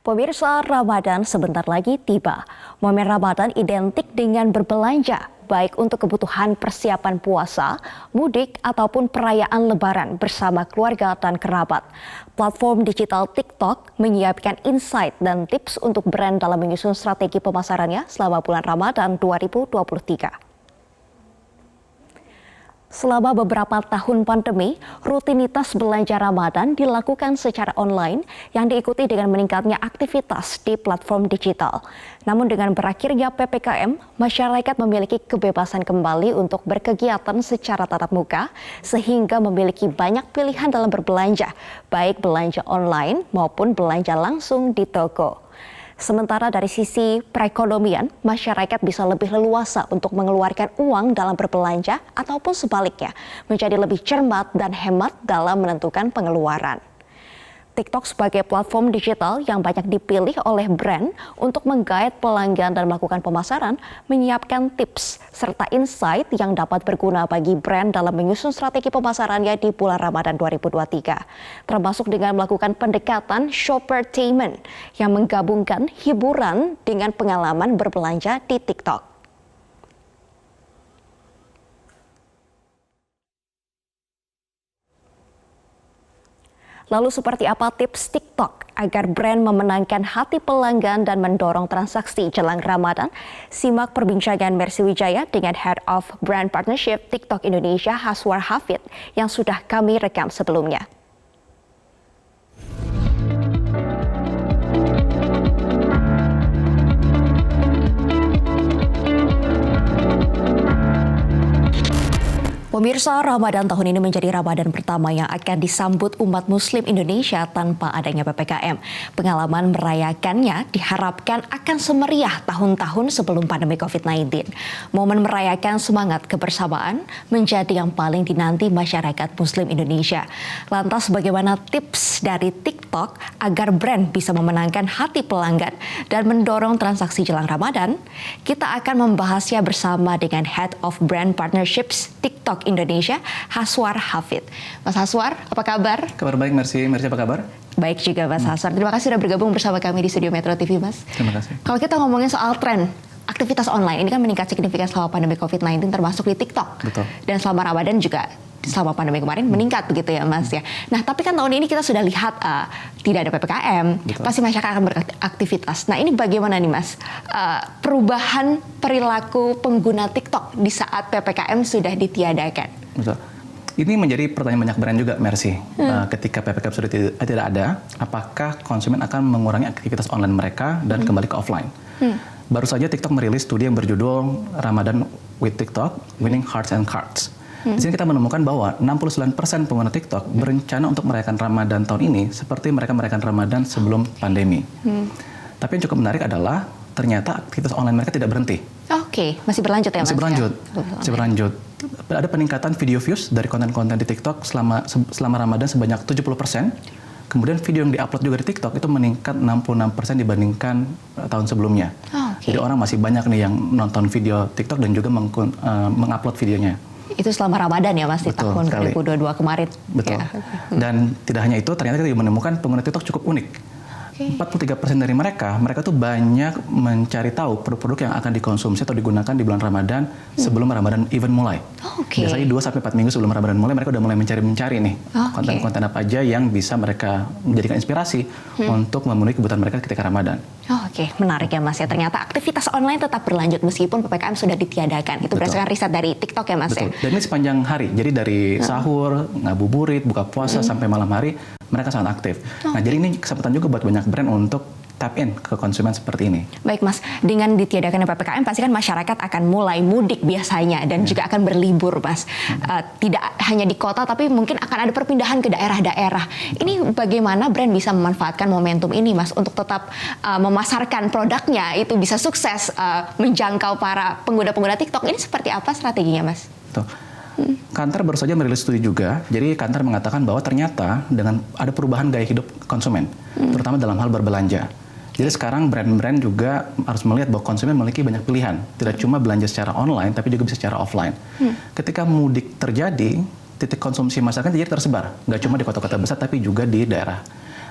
Pemirsa, Ramadan sebentar lagi tiba. Momen Ramadan identik dengan berbelanja, baik untuk kebutuhan persiapan puasa, mudik, ataupun perayaan Lebaran bersama keluarga dan kerabat. Platform digital TikTok menyiapkan insight dan tips untuk brand dalam menyusun strategi pemasarannya selama bulan Ramadan 2023. Selama beberapa tahun pandemi, rutinitas belanja Ramadan dilakukan secara online yang diikuti dengan meningkatnya aktivitas di platform digital. Namun dengan berakhirnya PPKM, masyarakat memiliki kebebasan kembali untuk berkegiatan secara tatap muka sehingga memiliki banyak pilihan dalam berbelanja, baik belanja online maupun belanja langsung di toko. Sementara dari sisi perekonomian, masyarakat bisa lebih leluasa untuk mengeluarkan uang dalam berbelanja ataupun sebaliknya, menjadi lebih cermat dan hemat dalam menentukan pengeluaran. TikTok sebagai platform digital yang banyak dipilih oleh brand untuk menggait pelanggan dan melakukan pemasaran, menyiapkan tips serta insight yang dapat berguna bagi brand dalam menyusun strategi pemasarannya di bulan Ramadan 2023. Termasuk dengan melakukan pendekatan shoppertainment yang menggabungkan hiburan dengan pengalaman berbelanja di TikTok. Lalu seperti apa tips TikTok agar brand memenangkan hati pelanggan dan mendorong transaksi jelang Ramadan? Simak perbincangan Mercy Wijaya dengan Head of Brand Partnership TikTok Indonesia, Haswar Hafid, yang sudah kami rekam sebelumnya. Pemirsa, Ramadan tahun ini menjadi Ramadan pertama yang akan disambut umat Muslim Indonesia tanpa adanya PPKM. Pengalaman merayakannya diharapkan akan semeriah tahun-tahun sebelum pandemi COVID-19. Momen merayakan semangat kebersamaan menjadi yang paling dinanti masyarakat Muslim Indonesia. Lantas bagaimana tips dari TikTok agar brand bisa memenangkan hati pelanggan dan mendorong transaksi jelang Ramadan? Kita akan membahasnya bersama dengan Head of Brand Partnerships TikTok Indonesia, Haswar Hafid. Mas Haswar, apa kabar? Kabar baik, Mercy. Mercy apa kabar? Baik juga, Mas Haswar. Terima kasih sudah bergabung bersama kami di Studio Metro TV, Mas. Terima kasih. Kalau kita ngomongin soal tren aktivitas online, ini kan meningkat signifikan selama pandemi COVID-19 termasuk di TikTok. Betul. Dan selama Ramadan juga selama pandemi kemarin meningkat begitu ya, Mas ya. Nah, tapi kan tahun ini kita sudah lihat tidak ada PPKM, Betul. pasti masyarakat akan beraktivitas. Nah, ini bagaimana nih, Mas? Perubahan perilaku pengguna TikTok di saat PPKM sudah ditiadakan. Betul. Ini menjadi pertanyaan banyak brand juga, Mercy. Ketika PPKM sudah tidak ada, apakah konsumen akan mengurangi aktivitas online mereka dan kembali ke offline? Baru saja TikTok merilis studi yang berjudul Ramadan with TikTok, Winning Hearts and Cards. Di sini kita menemukan bahwa 69% pengguna TikTok berencana untuk merayakan Ramadan tahun ini seperti mereka merayakan Ramadan sebelum pandemi. Tapi yang cukup menarik adalah ternyata aktivitas online mereka tidak berhenti. Oke, masih berlanjut ya, Mas? Masih berlanjut. Ada peningkatan video views dari konten-konten di TikTok selama Ramadan sebanyak 70%. Kemudian video yang diupload juga di TikTok itu meningkat 66% dibandingkan tahun sebelumnya. Jadi orang masih banyak nih yang nonton video TikTok dan juga mengupload videonya. Itu selama Ramadan ya, Mas, di tahun 2022 kemarin. Betul. Ya. Dan tidak hanya itu, ternyata kita juga menemukan pengguna TikTok cukup unik. 43% dari mereka tuh banyak mencari tahu produk-produk yang akan dikonsumsi atau digunakan di bulan Ramadan sebelum Ramadan event mulai. Biasanya 2-4 minggu sebelum Ramadan mulai, mereka udah mulai mencari nih konten-konten apa aja yang bisa mereka menjadikan inspirasi untuk memenuhi kebutuhan mereka ketika Ramadan. Oke, menarik ya, Mas ya. Ternyata aktivitas online tetap berlanjut meskipun PPKM sudah ditiadakan. Itu berdasarkan riset dari TikTok ya, Mas. Betul. Ya. Dan ini sepanjang hari. Jadi dari sahur, ngabuburit, buka puasa sampai malam hari, mereka sangat aktif. Nah, jadi ini kesempatan juga buat banyak brand untuk tap in ke konsumen seperti ini. Baik, Mas, dengan ditiadakannya PPKM pasti kan masyarakat akan mulai mudik biasanya dan juga akan berlibur, Mas. Tidak hanya di kota tapi mungkin akan ada perpindahan ke daerah-daerah. Ini bagaimana brand bisa memanfaatkan momentum ini, Mas, untuk tetap memasarkan produknya itu bisa sukses menjangkau para pengguna-pengguna TikTok. Ini seperti apa strateginya, Mas? Betul. Kantar baru saja merilis studi juga. Jadi Kantar mengatakan bahwa ternyata dengan ada perubahan gaya hidup konsumen, terutama dalam hal berbelanja. Jadi sekarang brand-brand juga harus melihat bahwa konsumen memiliki banyak pilihan. Tidak cuma belanja secara online, tapi juga bisa secara offline. Ketika mudik terjadi, titik konsumsi masyarakat jadi tersebar. Nggak cuma di kota-kota besar, tapi juga di daerah.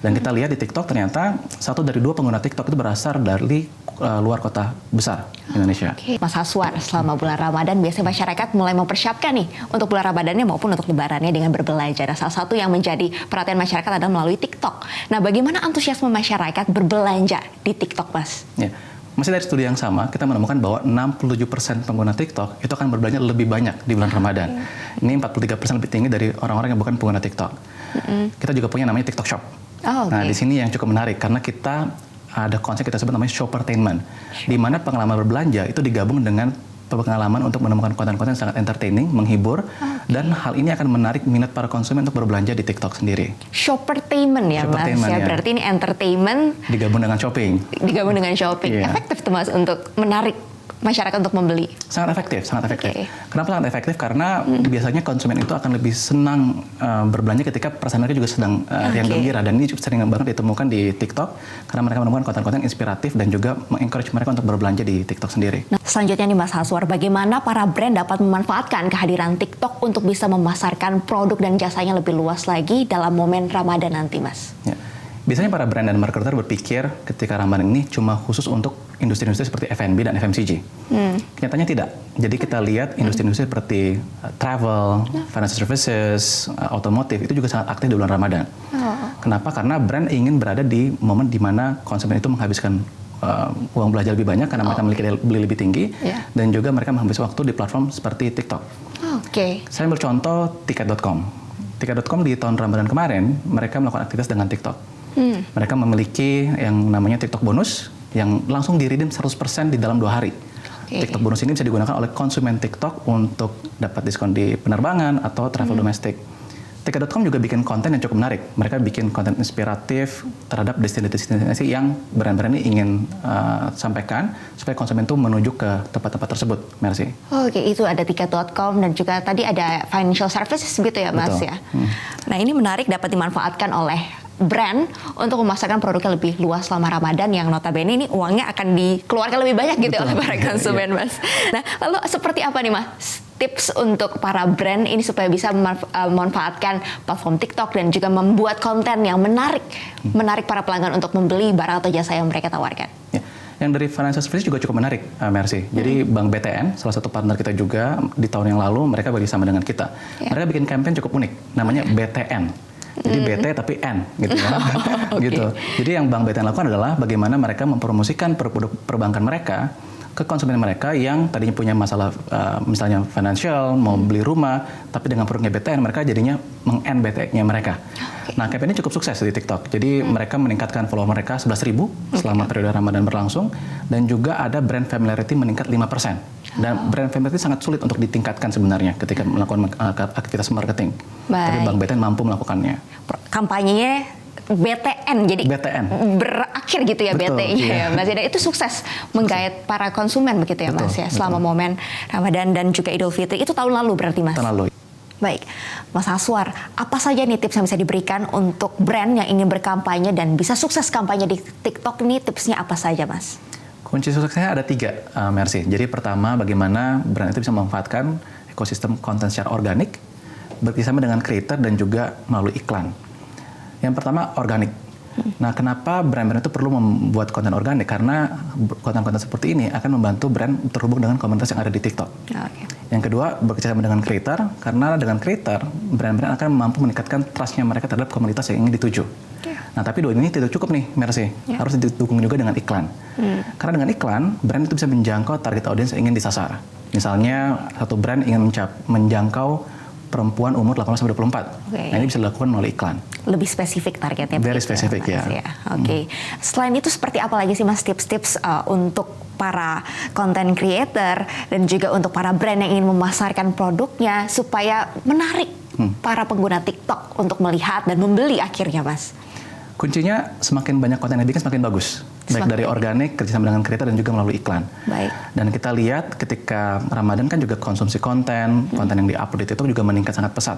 Dan kita lihat di TikTok ternyata 1 dari 2 pengguna TikTok itu berasal dari luar kota besar Indonesia. Mas Haswar, selama bulan Ramadan biasanya masyarakat mulai mempersiapkan nih untuk bulan Ramadannya maupun untuk lebarannya dengan berbelanja. Nah, salah satu yang menjadi perhatian masyarakat adalah melalui TikTok. Nah, bagaimana antusiasme masyarakat berbelanja di TikTok, Mas? Ya. Masih dari studi yang sama, kita menemukan bahwa 67% pengguna TikTok itu akan berbelanja lebih banyak di bulan Ramadan. Ini 43% lebih tinggi dari orang-orang yang bukan pengguna TikTok. Kita juga punya namanya TikTok Shop. Nah, di sini yang cukup menarik karena kita ada konsep kita sebut namanya shoppertainment, di mana pengalaman berbelanja itu digabung dengan pengalaman untuk menemukan konten-konten yang sangat entertaining, menghibur, dan hal ini akan menarik minat para konsumen untuk berbelanja di TikTok sendiri. Shoppertainment ya, Mas? Ya, berarti ini entertainment digabung dengan shopping. Digabung dengan shopping. Efektif tuh, Mas, untuk menarik masyarakat untuk membeli? Sangat efektif, sangat efektif. Kenapa sangat efektif? Karena biasanya konsumen itu akan lebih senang berbelanja ketika perasaan mereka juga sedang yang gembira, dan ini sering banget ditemukan di TikTok karena mereka menemukan konten-konten inspiratif dan juga mengencourage mereka untuk berbelanja di TikTok sendiri. Nah, selanjutnya nih Mas Haswar, bagaimana para brand dapat memanfaatkan kehadiran TikTok untuk bisa memasarkan produk dan jasanya lebih luas lagi dalam momen Ramadan nanti, Mas? Ya. Biasanya para brand dan marketer berpikir ketika Ramadan ini cuma khusus untuk industri-industri seperti F&B dan FMCG. Kenyataanya tidak. Jadi kita lihat industri-industri seperti travel, financial services, otomotif itu juga sangat aktif di bulan Ramadan. Kenapa? Karena brand ingin berada di momen di mana konsumen itu menghabiskan uang belanja lebih banyak karena mereka memiliki daya beli lebih tinggi, dan juga mereka menghabiskan waktu di platform seperti TikTok. Saya ambil contoh Tiket.com. Tiket.com di tahun Ramadan kemarin mereka melakukan aktivitas dengan TikTok. Mereka memiliki yang namanya TikTok bonus yang langsung di-redeem 100% di dalam 2 hari. TikTok bonus ini bisa digunakan oleh konsumen TikTok untuk dapat diskon di penerbangan atau travel domestik. Tiket.com juga bikin konten yang cukup menarik. Mereka bikin konten inspiratif terhadap destinasi yang brand-brand ini ingin sampaikan supaya konsumen itu menuju ke tempat-tempat tersebut, Mercy. Itu ada Tiket.com dan juga tadi ada financial services gitu ya, Mas? Betul. Ya. Nah, ini menarik dapat dimanfaatkan oleh brand untuk memasarkan produknya lebih luas selama Ramadan yang notabene ini uangnya akan dikeluarkan lebih banyak gitu oleh para konsumen, Mas. Nah, lalu seperti apa nih, Mas, tips untuk para brand ini supaya bisa memanfaatkan platform TikTok dan juga membuat konten yang menarik para pelanggan untuk membeli barang atau jasa yang mereka tawarkan? Ya. Yang dari financial services juga cukup menarik, Mercy. Jadi Bank BTN, salah satu partner kita juga di tahun yang lalu, mereka bekerjasama dengan kita. Mereka bikin campaign cukup unik, namanya BTN. Jadi BT tapi N gitu ya. Gitu. Jadi yang Bank BTN lakukan adalah bagaimana mereka mempromosikan produk perbankan mereka ke konsumen mereka yang tadinya punya masalah misalnya financial, mau beli rumah, tapi dengan produknya BTN mereka jadinya meng-N BT-nya mereka. Nah, campaign ini cukup sukses di TikTok. Jadi mereka meningkatkan follower mereka 11.000 selama periode Ramadan berlangsung, dan juga ada brand familiarity meningkat 5%. Dan brand familiarity sangat sulit untuk ditingkatkan sebenarnya ketika melakukan aktivitas marketing. Tapi Bank BTN mampu melakukannya. Kampanyenya BTN, jadi BTN. berakhir gitu ya BT-nya ya, Mas. Dan itu sukses menggait para konsumen begitu ya, Mas, ya, selama momen Ramadan dan juga Idul Fitri. Itu tahun lalu berarti, Mas? Tahun lalu. Baik, Mas Haswar, apa saja nih tips yang bisa diberikan untuk brand yang ingin berkampanye dan bisa sukses kampanye di TikTok ini? Tipsnya apa saja, Mas? Kunci suksesnya ada 3, Mercy. Jadi pertama, bagaimana brand itu bisa memanfaatkan ekosistem konten secara organik, bekerjasama dengan creator dan juga melalui iklan. Yang pertama, organik. Nah, kenapa brand-brand itu perlu membuat konten organik? Karena konten-konten seperti ini akan membantu brand terhubung dengan komunitas yang ada di TikTok. Yang kedua, bekerjasama dengan creator, karena dengan creator, brand-brand akan mampu meningkatkan trust-nya mereka terhadap komunitas yang ingin dituju. Nah, tapi 2 ini tidak cukup nih, Mercy. Harus didukung juga dengan iklan. Karena dengan iklan, brand itu bisa menjangkau target audiens yang ingin disasar. Misalnya, satu brand ingin menjangkau perempuan umur 18-24. Nah, ini bisa dilakukan melalui iklan. Lebih spesifik targetnya. Very spesifik ya. Selain itu seperti apa lagi sih, Mas, tips-tips untuk para content creator dan juga untuk para brand yang ingin memasarkan produknya supaya menarik para pengguna TikTok untuk melihat dan membeli akhirnya, Mas? Kuncinya semakin banyak konten yang dibikin semakin bagus. baik dari organik, kerjasama dengan kreator dan juga melalui iklan. Baik. Dan kita lihat ketika Ramadan kan juga konsumsi konten yang di-upload itu juga meningkat sangat pesat.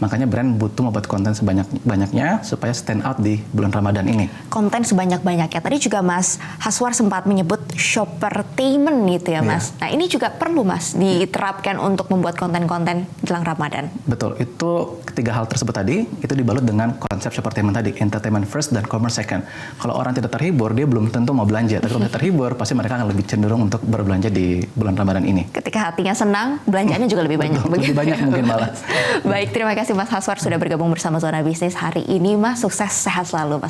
Makanya brand butuh membuat konten sebanyak-banyaknya supaya stand out di bulan Ramadan ini. Konten sebanyak-banyaknya. Tadi juga Mas Haswar sempat menyebut shoppertainment gitu ya Mas. Nah ini juga perlu Mas diterapkan untuk membuat konten-konten jelang Ramadan. Betul, itu ketiga hal tersebut tadi itu dibalut dengan konsep shoppertainment tadi, entertainment first dan commerce second. Kalau orang tidak terhibur, dia belum tentu mau belanja. Tapi kalau dia terhibur, pasti mereka akan lebih cenderung untuk berbelanja di bulan Ramadan ini. Ketika hatinya senang, belanjaannya juga lebih banyak. Betul, lebih banyak mungkin malah. Baik, terima kasih Mas Haswar sudah bergabung bersama Zona Bisnis hari ini Mas. Sukses, sehat selalu Mas.